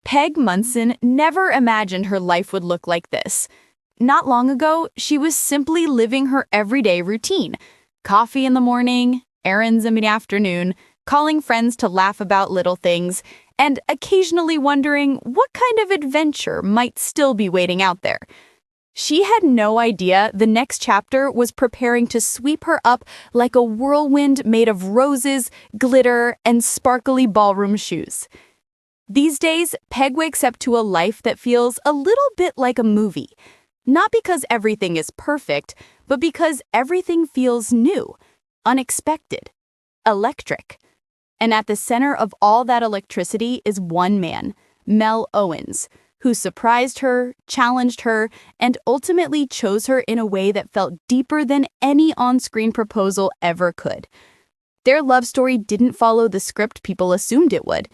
Peg Munson never imagined her life would look like this. Not long ago, she was simply living her everyday routine. Coffee in the morning, errands in the afternoon, calling friends to laugh about little things, and occasionally wondering what kind of adventure might still be waiting out there. She had no idea the next chapter was preparing to sweep her up like a whirlwind made of roses, glitter, and sparkly ballroom shoes. These days, Peg wakes up to a life that feels a little bit like a movie. Not because everything is perfect, but because everything feels new, unexpected, electric. And at the center of all that electricity is one man, Mel Owens, who surprised her, challenged her, and ultimately chose her in a way that felt deeper than any on-screen proposal ever could. Their love story didn't follow the script people assumed it would.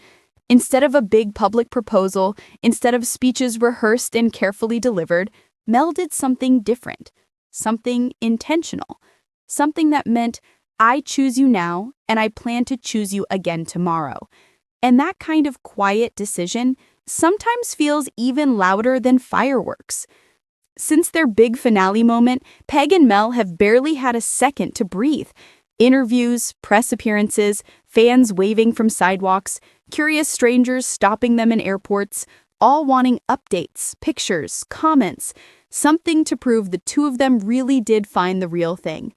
Instead of a big public proposal, instead of speeches rehearsed and carefully delivered, Mel did something different, something intentional, something that meant, I choose you now, and I plan to choose you again tomorrow. And that kind of quiet decision sometimes feels even louder than fireworks. Since their big finale moment, Peg and Mel have barely had a second to breathe. Interviews, press appearances, fans waving from sidewalks, curious strangers stopping them in airports, all wanting updates, pictures, comments, something to prove the two of them really did find the real thing.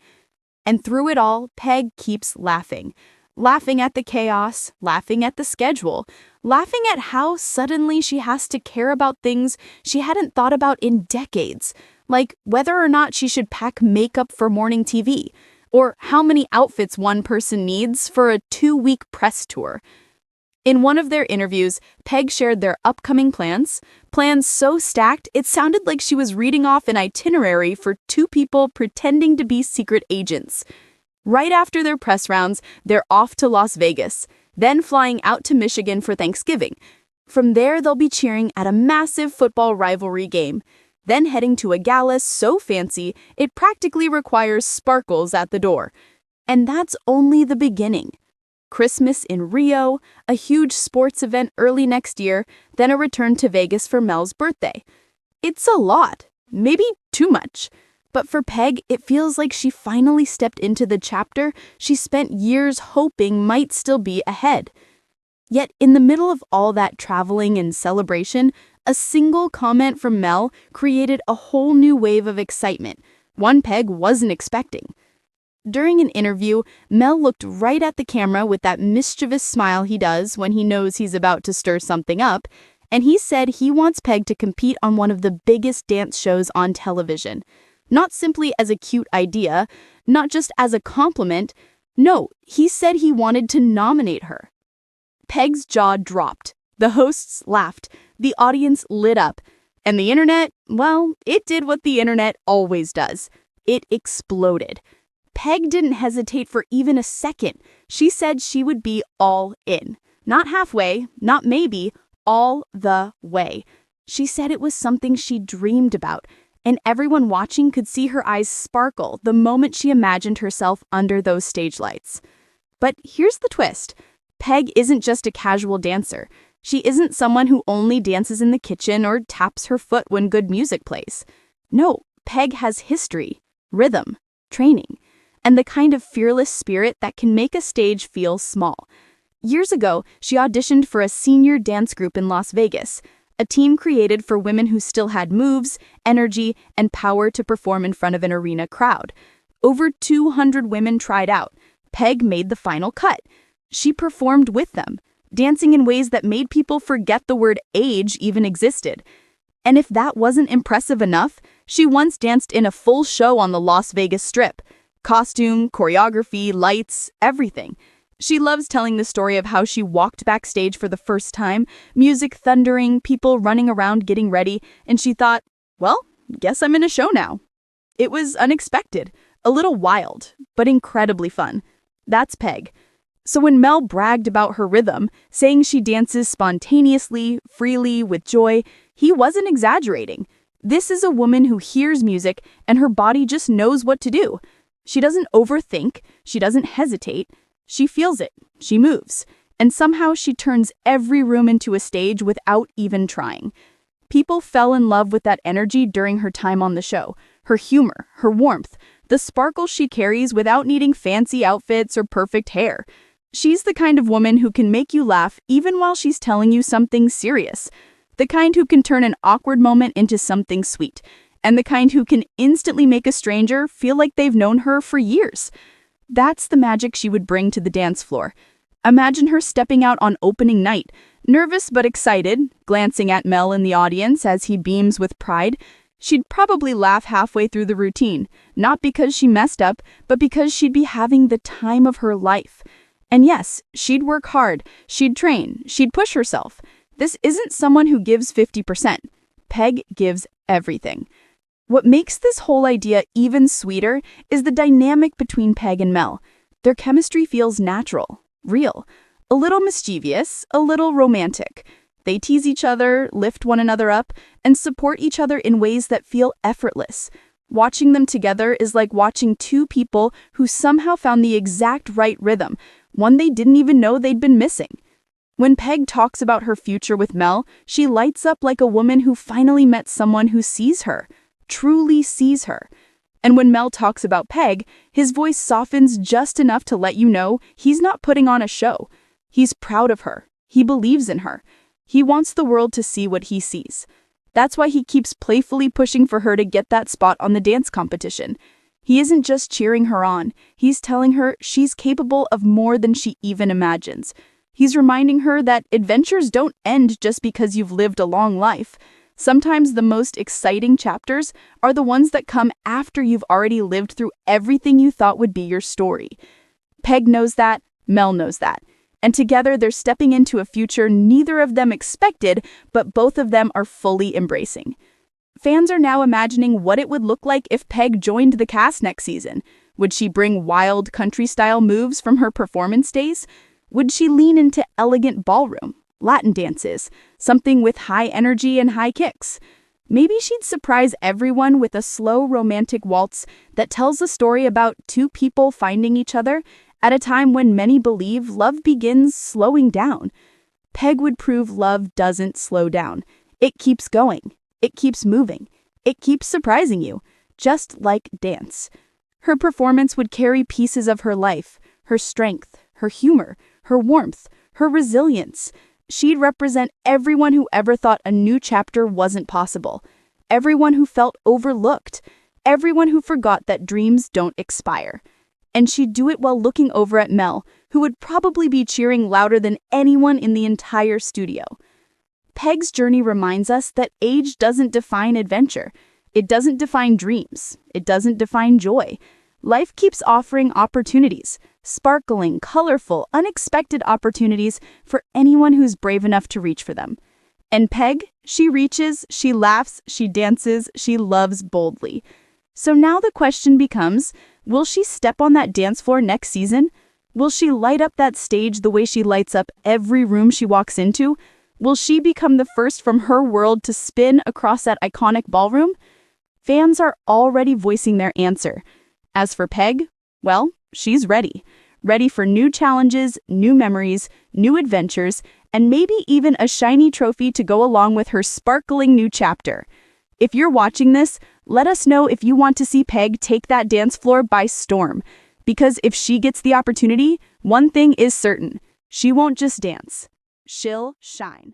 And through it all, Peg keeps laughing. Laughing at the chaos, laughing at the schedule, laughing at how suddenly she has to care about things she hadn't thought about in decades, like whether or not she should pack makeup for morning TV, or how many outfits one person needs for a 2-week press tour. In one of their interviews, Peg shared their upcoming plans so stacked it sounded like she was reading off an itinerary for two people pretending to be secret agents. Right after their press rounds, they're off to Las Vegas, then flying out to Michigan for Thanksgiving. From there, they'll be cheering at a massive football rivalry game, then heading to a gala so fancy it practically requires sparkles at the door. And that's only the beginning. Christmas in Rio, a huge sports event early next year, then a return to Vegas for Mel's birthday. It's a lot, maybe too much. But for Peg, it feels like she finally stepped into the chapter she spent years hoping might still be ahead. Yet in the middle of all that traveling and celebration, a single comment from Mel created a whole new wave of excitement, one Peg wasn't expecting. During an interview, Mel looked right at the camera with that mischievous smile he does when he knows he's about to stir something up, and he said he wants Peg to compete on one of the biggest dance shows on television. Not simply as a cute idea, not just as a compliment. No, he said he wanted to nominate her. Peg's jaw dropped. The hosts laughed. The audience lit up. And the internet, well, it did what the internet always does. It exploded. Peg didn't hesitate for even a second. She said she would be all in. Not halfway, not maybe, all the way. She said it was something she dreamed about, and everyone watching could see her eyes sparkle the moment she imagined herself under those stage lights. But here's the twist. Peg isn't just a casual dancer. She isn't someone who only dances in the kitchen or taps her foot when good music plays. No, Peg has history, rhythm, training, and the kind of fearless spirit that can make a stage feel small. Years ago, she auditioned for a senior dance group in Las Vegas, a team created for women who still had moves, energy, and power to perform in front of an arena crowd. Over 200 women tried out. Peg made the final cut. She performed with them, dancing in ways that made people forget the word age even existed. And if that wasn't impressive enough, she once danced in a full show on the Las Vegas Strip. Costume, choreography, lights, everything. She loves telling the story of how she walked backstage for the first time, music thundering, people running around getting ready, and she thought, well, guess I'm in a show now. It was unexpected, a little wild, but incredibly fun. That's Peg. So when Mel bragged about her rhythm, saying she dances spontaneously, freely, with joy, he wasn't exaggerating. This is a woman who hears music and her body just knows what to do. She doesn't overthink, she doesn't hesitate, she feels it, she moves. and somehow she turns every room into a stage without even trying. People fell in love with that energy during her time on the show, her humor, her warmth, the sparkle she carries without needing fancy outfits or perfect hair. She's the kind of woman who can make you laugh even while she's telling you something serious, the kind who can turn an awkward moment into something sweet, and the kind who can instantly make a stranger feel like they've known her for years. That's the magic she would bring to the dance floor. Imagine her stepping out on opening night, nervous but excited, glancing at Mel in the audience as he beams with pride. She'd probably laugh halfway through the routine, not because she messed up, but because she'd be having the time of her life. And yes, she'd work hard, she'd train, she'd push herself. This isn't someone who gives 50%. Peg gives everything. What makes this whole idea even sweeter is the dynamic between Peg and Mel. Their chemistry feels natural, real, a little mischievous, a little romantic. They tease each other, lift one another up, and support each other in ways that feel effortless. Watching them together is like watching two people who somehow found the exact right rhythm, one they didn't even know they'd been missing. When Peg talks about her future with Mel, she lights up like a woman who finally met someone who sees her, truly sees her. And when Mel talks about Peg, his voice softens just enough to let you know he's not putting on a show. He's proud of her. He believes in her. He wants the world to see what he sees. That's why he keeps playfully pushing for her to get that spot on the dance competition. He isn't just cheering her on. He's telling her she's capable of more than she even imagines. He's reminding her that adventures don't end just because you've lived a long life. Sometimes the most exciting chapters are the ones that come after you've already lived through everything you thought would be your story. Peg knows that, Mel knows that. And together they're stepping into a future neither of them expected, but both of them are fully embracing. Fans are now imagining what it would look like if Peg joined the cast next season. Would she bring wild country-style moves from her performance days? Would she lean into elegant ballroom, Latin dances, something with high energy and high kicks? Maybe she'd surprise everyone with a slow romantic waltz that tells a story about two people finding each other at a time when many believe love begins slowing down. Peg would prove love doesn't slow down. It keeps going. It keeps moving. It keeps surprising you, just like dance. Her performance would carry pieces of her life, her strength, her humor, her warmth, her resilience. She'd represent everyone who ever thought a new chapter wasn't possible, everyone who felt overlooked, everyone who forgot that dreams don't expire. And she'd do it while looking over at Mel, who would probably be cheering louder than anyone in the entire studio. Peg's journey reminds us that age doesn't define adventure. It doesn't define dreams. It doesn't define joy. Life keeps offering opportunities, sparkling, colorful, unexpected opportunities for anyone who's brave enough to reach for them. And Peg, she reaches, she laughs, she dances, she loves boldly. So now the question becomes, will she step on that dance floor next season? Will she light up that stage the way she lights up every room she walks into? Will she become the first from her world to spin across that iconic ballroom? Fans are already voicing their answer. As for Peg, well, she's ready. Ready for new challenges, new memories, new adventures, and maybe even a shiny trophy to go along with her sparkling new chapter. If you're watching this, let us know if you want to see Peg take that dance floor by storm. Because if she gets the opportunity, one thing is certain. She won't just dance. She'll shine.